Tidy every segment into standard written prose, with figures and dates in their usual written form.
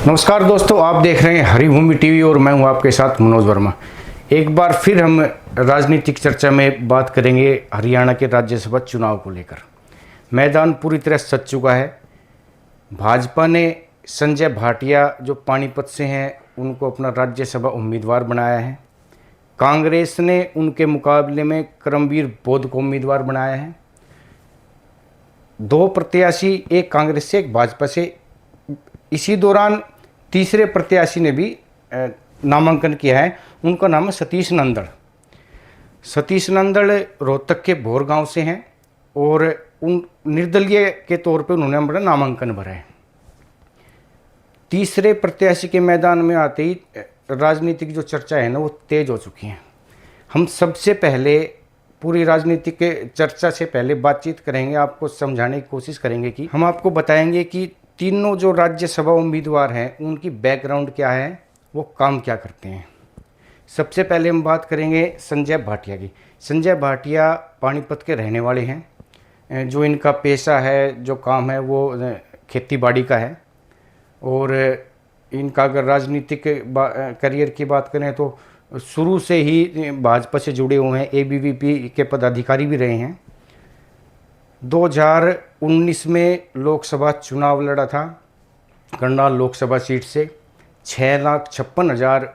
नमस्कार दोस्तों, आप देख रहे हैं हरिभूमि टीवी और मैं हूं आपके साथ मनोज वर्मा। एक बार फिर हम राजनीतिक चर्चा में बात करेंगे हरियाणा के राज्यसभा चुनाव को लेकर। मैदान पूरी तरह सज चुका है। भाजपा ने संजय भाटिया जो पानीपत से हैं उनको अपना राज्यसभा उम्मीदवार बनाया है। कांग्रेस ने उनके मुकाबले में करमवीर बौद्ध को उम्मीदवार बनाया है। दो प्रत्याशी, एक कांग्रेस से एक भाजपा से। इसी दौरान तीसरे प्रत्याशी ने भी नामांकन किया है। उनका नाम है सतीश नंदड़। सतीश नंदड़ रोहतक के भोर गांव से हैं और उन निर्दलीय के तौर पे उन्होंने अपना नामांकन भरा है। तीसरे प्रत्याशी के मैदान में आते ही राजनीतिक जो चर्चा है ना वो तेज हो चुकी है। हम सबसे पहले पूरी राजनीतिक के चर्चा से पहले बातचीत करेंगे, आपको समझाने की कोशिश करेंगे कि हम आपको बताएंगे कि तीनों जो राज्यसभा उम्मीदवार हैं उनकी बैकग्राउंड क्या है, वो काम क्या करते हैं। सबसे पहले हम बात करेंगे संजय भाटिया की। संजय भाटिया पानीपत के रहने वाले हैं। जो इनका पेशा है, जो काम है वो खेती बाड़ी का है। और इनका अगर राजनीतिक करियर की बात करें तो शुरू से ही भाजपा से जुड़े हुए हैं। एबीवीपी के पदाधिकारी भी रहे हैं। 2019 में लोकसभा चुनाव लड़ा था करनाल लोकसभा सीट से। 6,56,000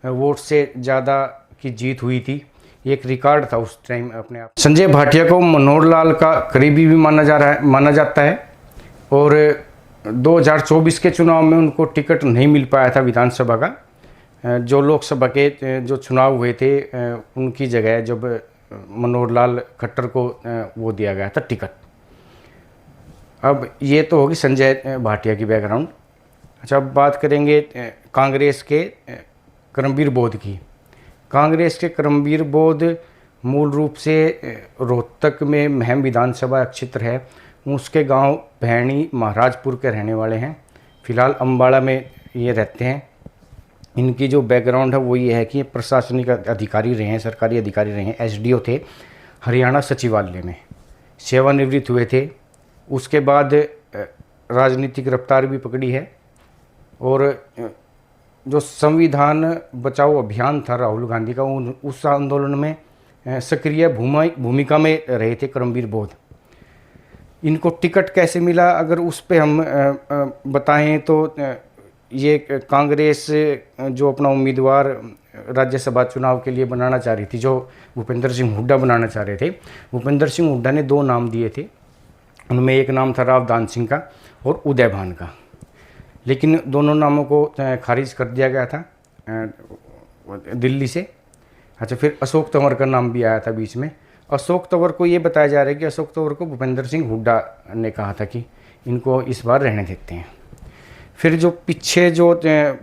वोट से ज़्यादा की जीत हुई थी। एक रिकॉर्ड था उस टाइम अपने आप। संजय भाटिया को मनोहर लाल का करीबी भी माना जाता है। और 2024 के चुनाव में उनको टिकट नहीं मिल पाया था विधानसभा का। जो लोकसभा के जो चुनाव हुए थे उनकी जगह जब मनोहर लाल खट्टर को वो दिया गया था टिकट। अब ये तो होगी संजय भाटिया की बैकग्राउंड। अच्छा, अब बात करेंगे कांग्रेस के करमवीर बौद्ध की। कांग्रेस के करमवीर बौद्ध मूल रूप से रोहतक में महम विधानसभा क्षेत्र है, उसके गांव भैणी महाराजपुर के रहने वाले हैं। फिलहाल अम्बाड़ा में ये रहते हैं। इनकी जो बैकग्राउंड है वो ये है कि प्रशासनिक अधिकारी रहे हैं, सरकारी अधिकारी रहे हैं। एसडीओ थे हरियाणा सचिवालय में, सेवानिवृत्त हुए थे। उसके बाद राजनीतिक रफ्तार भी पकड़ी है। और जो संविधान बचाओ अभियान था राहुल गांधी का, उस आंदोलन में सक्रिय भूमिका में रहे थे करमवीर बौद्ध। इनको टिकट कैसे मिला, अगर उस पर हम बताएं तो ये कांग्रेस जो अपना उम्मीदवार राज्यसभा चुनाव के लिए बनाना चाह रही थी, जो भूपेंद्र सिंह हुड्डा बनाना चाह रहे थे। भूपेंद्र सिंह हुड्डा ने दो नाम दिए थे। उनमें एक नाम था रावदान सिंह का और उदय भान का, लेकिन दोनों नामों को खारिज कर दिया गया था दिल्ली से। अच्छा, फिर अशोक तंवर का नाम भी आया था बीच में। अशोक तंवर को ये बताया जा रहा है कि अशोक तंवर को भूपेंद्र सिंह हुड्डा ने कहा था कि इनको इस बार रहने देते हैं। फिर जो पीछे जो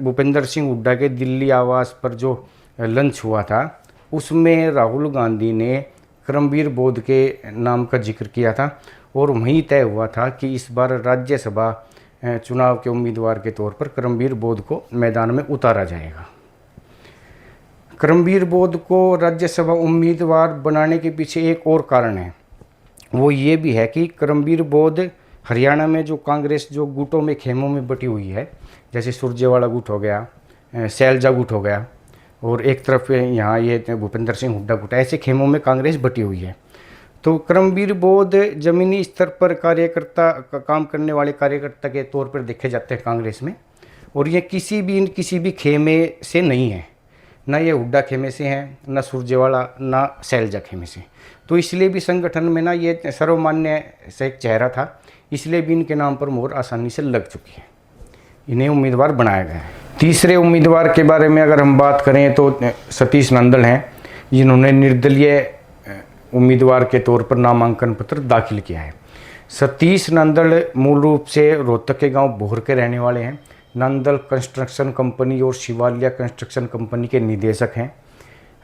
भूपेंद्र सिंह हुड्डा के दिल्ली आवास पर जो लंच हुआ था उसमें राहुल गांधी ने करमवीर बौद्ध के नाम का जिक्र किया था और वहीं तय हुआ था कि इस बार राज्यसभा चुनाव के उम्मीदवार के तौर पर करमवीर बौद्ध को मैदान में उतारा जाएगा। करमवीर बौद्ध को राज्यसभा उम्मीदवार बनाने के पीछे एक और कारण है, वो ये भी है कि करमवीर बौद्ध हरियाणा में जो कांग्रेस जो गुटों में खेमों में बटी हुई है, जैसे सुरजेवाला गुट हो गया, सैलजा गुट हो गया, और एक तरफ यहाँ ये भूपेंद्र सिंह हुड्डा गुट, ऐसे खेमों में कांग्रेस बटी हुई है। तो करमवीर बौद्ध ज़मीनी स्तर पर काम करने वाले कार्यकर्ता के तौर पर देखे जाते हैं कांग्रेस में। और ये किसी भी खेमे से नहीं है, ना ये हुड्डा खेमे से हैं, ना सुरजेवाला, ना सैलजा खेमे से। तो इसलिए भी संगठन में ना ये सर्वमान्य से एक चेहरा था, इसलिए भी इनके नाम पर मोहर आसानी से लग चुकी है। इन्हें उम्मीदवार बनाया गया है। तीसरे उम्मीदवार के बारे में अगर हम बात करें तो सतीश नंदड़ हैं, जिन्होंने निर्दलीय उम्मीदवार के तौर पर नामांकन पत्र दाखिल किया है। सतीश नंदड़ मूल रूप से रोहतक के गांव भोर के रहने वाले हैं। नंदड़ कंस्ट्रक्शन कंपनी और शिवालिया कंस्ट्रक्शन कंपनी के निदेशक हैं।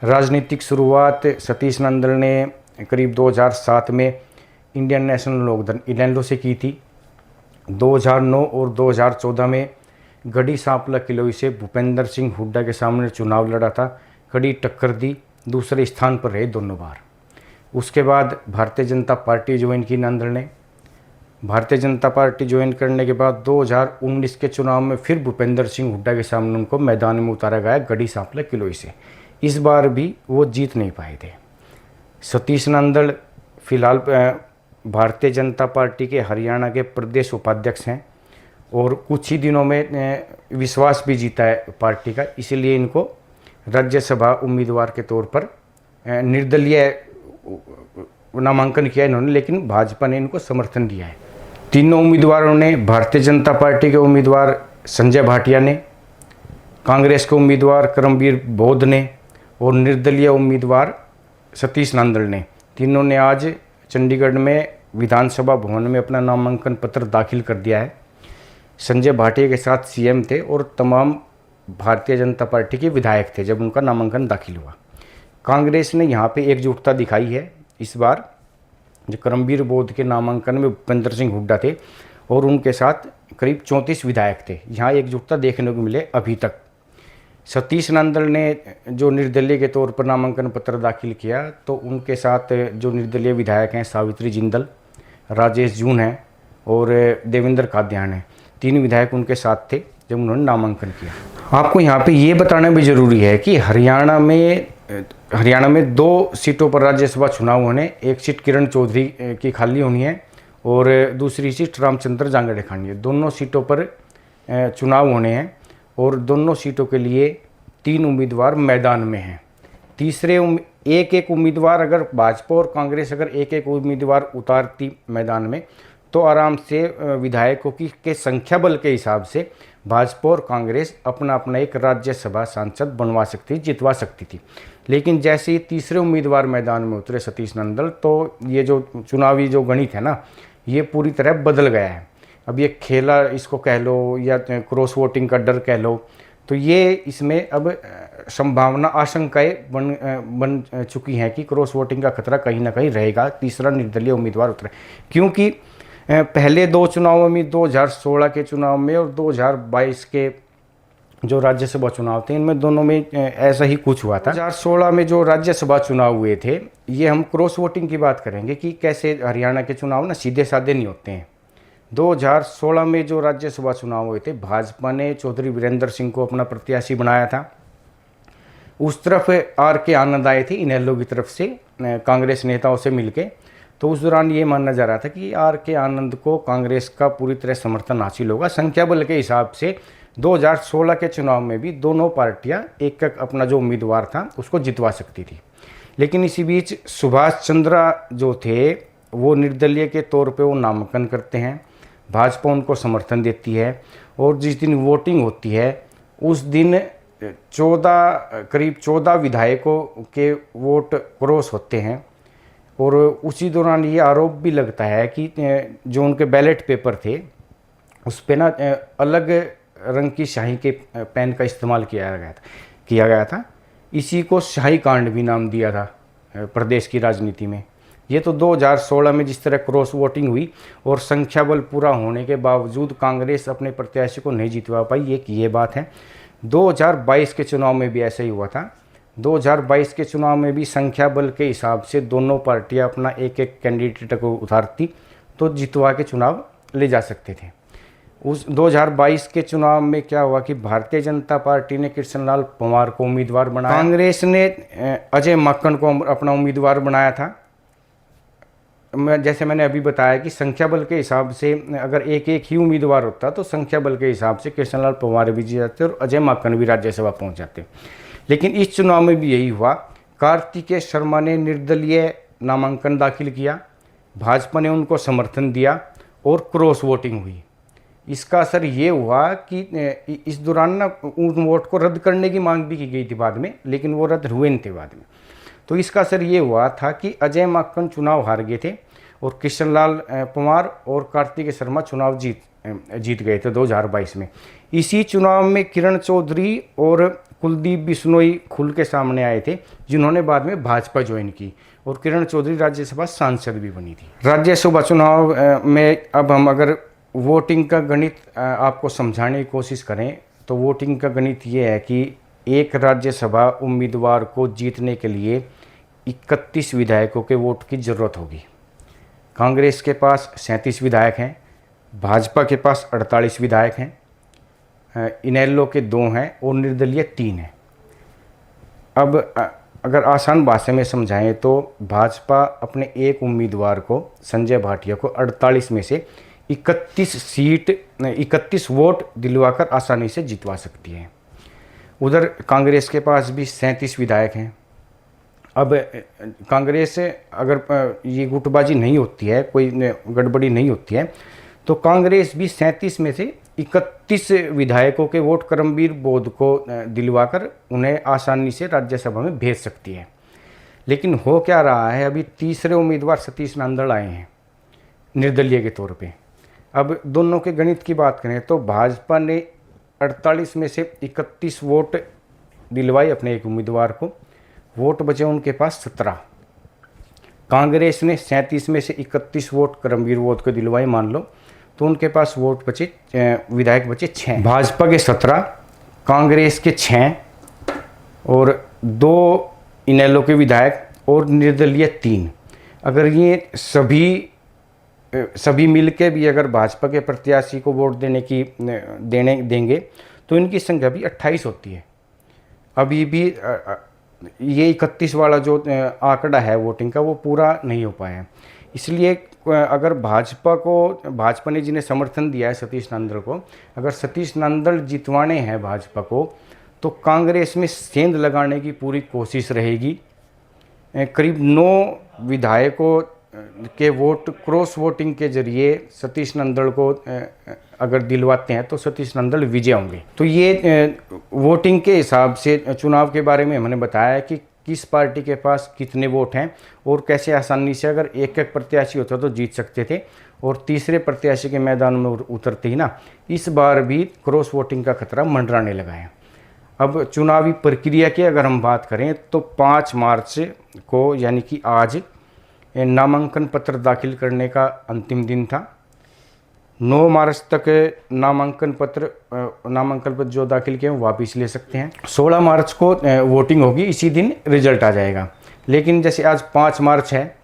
राजनीतिक शुरुआत सतीश नंदड़ ने करीब 2007 में इंडियन नेशनल लोकदल इनेलो से की थी। 2009 और 2014 में गढ़ी सांपला किलोई से भूपेंद्र सिंह हुड्डा के सामने चुनाव लड़ा था, कड़ी टक्कर दी, दूसरे स्थान पर रहे दोनों बार। उसके बाद भारतीय जनता पार्टी ज्वाइन की नंदड़ ने भारतीय जनता पार्टी ज्वाइन करने के बाद 2019 के चुनाव में फिर भूपेंद्र सिंह हुड्डा के सामने उनको मैदान में उतारा गया गढ़ी सांपला किलोई से। इस बार भी वो जीत नहीं पाए थे। सतीश नंदल फिलहाल भारतीय जनता पार्टी के हरियाणा के प्रदेश उपाध्यक्ष हैं और कुछ ही दिनों में विश्वास भी जीता है पार्टी का, इसीलिए इनको राज्यसभा उम्मीदवार के तौर पर निर्दलीय नामांकन किया इन्होंने, लेकिन भाजपा ने इनको समर्थन दिया है। तीनों उम्मीदवारों ने, भारतीय जनता पार्टी के उम्मीदवार संजय भाटिया ने, कांग्रेस के उम्मीदवार करमवीर बौद्ध ने और निर्दलीय उम्मीदवार सतीश नंदल ने, तीनों ने आज चंडीगढ़ में विधानसभा भवन में अपना नामांकन पत्र दाखिल कर दिया है। संजय भाटिया के साथ सीएम थे और तमाम भारतीय जनता पार्टी के विधायक थे जब उनका नामांकन दाखिल हुआ। कांग्रेस ने यहाँ पे एकजुटता दिखाई है। इस बार जो करमवीर बौद्ध के नामांकन में भूपेंद्र सिंह हुड्डा थे और उनके साथ करीब 34 विधायक थे, यहाँ एकजुटता देखने को मिले अभी तक। सतीश नंदल ने जो निर्दलीय के तौर पर नामांकन पत्र दाखिल किया तो उनके साथ जो निर्दलीय विधायक हैं सावित्री जिंदल, राजेश जून हैं और देवेंद्र कादियान हैं, 3 विधायक उनके साथ थे जब उन्होंने नामांकन किया। आपको यहाँ पे ये बताना भी ज़रूरी है कि हरियाणा में 2 सीटों पर राज्यसभा चुनाव होने, एक सीट किरण चौधरी की खाली होनी है और दूसरी सीट रामचंद्र जांगड़े खानी है। दोनों सीटों पर चुनाव होने हैं और दोनों सीटों के लिए 3 उम्मीदवार मैदान में हैं। तीसरे एक उम्मीदवार, अगर भाजपा और कांग्रेस अगर एक उम्मीदवार उतारती मैदान में तो आराम से विधायकों के संख्या बल के हिसाब से भाजपा और कांग्रेस अपना अपना एक राज्यसभा सांसद बनवा सकती, जितवा सकती थी। लेकिन जैसे ही तीसरे उम्मीदवार मैदान में उतरे सतीश नंदल, तो ये जो चुनावी जो गणित है ना, ये पूरी तरह बदल गया है। अब ये खेला इसको कह लो या क्रॉस वोटिंग का डर कह लो, तो ये इसमें अब संभावना आशंकाएं बन चुकी हैं कि क्रॉस वोटिंग का खतरा कहीं ना कहीं रहेगा, तीसरा निर्दलीय उम्मीदवार उतरे। क्योंकि पहले 2 चुनावों में, 2016 के चुनाव में और 2022 के जो राज्यसभा चुनाव थे, इनमें दोनों में ऐसा ही कुछ हुआ था। 2016 में जो राज्यसभा चुनाव हुए थे, ये हम क्रॉस वोटिंग की बात करेंगे कि कैसे हरियाणा के चुनाव ना सीधे साधे नहीं होते हैं। 2016 में जो राज्यसभा चुनाव हुए थे, भाजपा ने चौधरी वीरेंद्र सिंह को अपना प्रत्याशी बनाया था। उस तरफ RK आनंद आए थे इनेलो की तरफ से कांग्रेस नेताओं से मिलके। तो उस दौरान ये माना जा रहा था कि RK आनंद को कांग्रेस का पूरी तरह समर्थन हासिल होगा। संख्या बल के हिसाब से 2016 के चुनाव में भी दोनों पार्टियां एक अपना जो उम्मीदवार था उसको जितवा सकती थी। लेकिन इसी बीच सुभाष चंद्रा जो थे वो निर्दलीय के तौर पे वो नामांकन करते हैं, भाजपा उनको समर्थन देती है और जिस दिन वोटिंग होती है उस दिन करीब 14 विधायकों के वोट क्रॉस होते हैं। और उसी दौरान ये आरोप भी लगता है कि जो उनके बैलेट पेपर थे उस पे ना अलग रंग की स्याही के पेन का इस्तेमाल किया गया था। इसी को स्याही कांड भी नाम दिया था प्रदेश की राजनीति में। ये तो 2016 में जिस तरह क्रॉस वोटिंग हुई और संख्या बल पूरा होने के बावजूद कांग्रेस अपने प्रत्याशी को नहीं जितवा पाई, ये बात है। 2022 के चुनाव में भी ऐसा ही हुआ था। 2022 के चुनाव में भी संख्या बल के हिसाब से दोनों पार्टियां अपना एक कैंडिडेट को उतारती तो जितवा के चुनाव ले जा सकते थे। उस 2022 के चुनाव में क्या हुआ कि भारतीय जनता पार्टी ने कृष्णलाल पंवार को उम्मीदवार बनाया, कांग्रेस ने अजय माकन को अपना उम्मीदवार बनाया था। जैसे मैंने अभी बताया कि संख्या बल के हिसाब से अगर एक ही उम्मीदवार होता तो संख्या बल के हिसाब से कृष्णलाल पंवार भी जीत जाते और अजय माकन भी राज्यसभा पहुंच जाते। लेकिन इस चुनाव में भी यही हुआ। कार्तिकेय शर्मा ने निर्दलीय नामांकन दाखिल किया, भाजपा ने उनको समर्थन दिया और क्रॉस वोटिंग हुई। इसका असर ये हुआ कि इस दौरान ना उन वोट को रद्द करने की मांग भी की गई थी बाद में, लेकिन वो रद्द हुए नहीं थे बाद में। तो इसका असर ये हुआ था कि अजय माकन चुनाव हार गए थे और कृष्णलाल पंवार और कार्तिकेय शर्मा चुनाव जीत गए थे 2022 में। इसी चुनाव में किरण चौधरी और कुलदीप बिश्नोई खुल के सामने आए थे, जिन्होंने बाद में भाजपा ज्वाइन की और किरण चौधरी राज्यसभा सांसद भी बनी थी। राज्यसभा चुनाव में अब हम अगर वोटिंग का गणित आपको समझाने की कोशिश करें तो वोटिंग का गणित ये है कि एक राज्यसभा उम्मीदवार को जीतने के लिए 31 विधायकों के वोट की ज़रूरत होगी। कांग्रेस के पास 37 विधायक हैं, भाजपा के पास 48 विधायक हैं, इनेलो के 2 हैं और निर्दलीय 3 हैं। अब अगर आसान भाषा में समझाएं तो भाजपा अपने एक उम्मीदवार को, संजय भाटिया को 48 में से 31 वोट दिलवाकर आसानी से जितवा सकती है। उधर कांग्रेस के पास भी 37 विधायक हैं। अब कांग्रेस अगर ये गुटबाजी नहीं होती है, कोई गड़बड़ी नहीं होती है, तो कांग्रेस भी 37 में से 31 विधायकों के वोट करमवीर बोध को दिलवाकर उन्हें आसानी से राज्यसभा में भेज सकती है। लेकिन हो क्या रहा है, अभी तीसरे उम्मीदवार सतीश नांदल आए हैं निर्दलीय के तौर पे। अब दोनों के गणित की बात करें तो भाजपा ने 48 में से 31 वोट दिलवाई अपने एक उम्मीदवार को, वोट बचे उनके पास 17। कांग्रेस ने 37 में से 31 वोट करमवीर बोध को दिलवाई मान लो, तो उनके पास वोट बचे, विधायक बचे 6। भाजपा के 17, कांग्रेस के 6 और 2 इनेलो के विधायक और निर्दलीय 3। अगर ये सभी मिलके भी अगर भाजपा के प्रत्याशी को वोट देंगे तो इनकी संख्या भी 28 होती है। अभी भी ये 31 वाला जो आंकड़ा है वोटिंग का वो पूरा नहीं हो पाया है। इसलिए अगर भाजपा ने जिन्हें समर्थन दिया है सतीश नांदल को, अगर सतीश नांदल जितवाने हैं भाजपा को, तो कांग्रेस में सेंध लगाने की पूरी कोशिश रहेगी। करीब 9 विधायकों के वोट क्रॉस वोटिंग के जरिए सतीश नांदल को अगर दिलवाते हैं तो सतीश नांदल विजय होंगे। तो ये वोटिंग के हिसाब से चुनाव के बारे में हमने बताया कि किस पार्टी के पास कितने वोट हैं और कैसे आसानी से अगर एक प्रत्याशी होता तो जीत सकते थे, और तीसरे प्रत्याशी के मैदान में उतरते ही ना इस बार भी क्रॉस वोटिंग का खतरा मंडराने लगा है। अब चुनावी प्रक्रिया की अगर हम बात करें तो 5 मार्च को यानी कि आज नामांकन पत्र दाखिल करने का अंतिम दिन था। 9 मार्च तक नामांकन पत्र जो दाखिल किए वो वापस ले सकते हैं। 16 मार्च को वोटिंग होगी, इसी दिन रिजल्ट आ जाएगा। लेकिन जैसे आज 5 मार्च है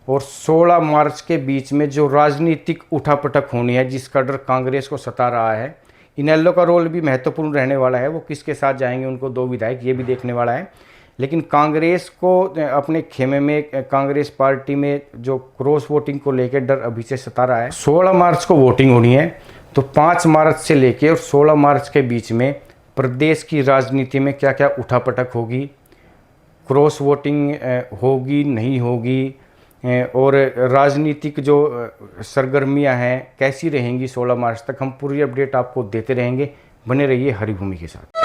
और 16 मार्च के बीच में जो राजनीतिक उठापटक होनी है, जिसका डर कांग्रेस को सता रहा है, इनेलो का रोल भी महत्वपूर्ण रहने वाला है। वो किसके साथ जाएंगे, उनको 2 विधायक, ये भी देखने वाला है। लेकिन कांग्रेस को अपने खेमे में, कांग्रेस पार्टी में जो क्रॉस वोटिंग को लेकर डर अभी से सता रहा है। 16 मार्च को वोटिंग होनी है, तो 5 मार्च से लेकर और 16 मार्च के बीच में प्रदेश की राजनीति में क्या क्या उठापटक होगी, क्रॉस वोटिंग होगी नहीं होगी, और राजनीतिक जो सरगर्मियां हैं कैसी रहेंगी 16 मार्च तक, हम पूरी अपडेट आपको देते रहेंगे। बने रहिए हरिभूमि के साथ।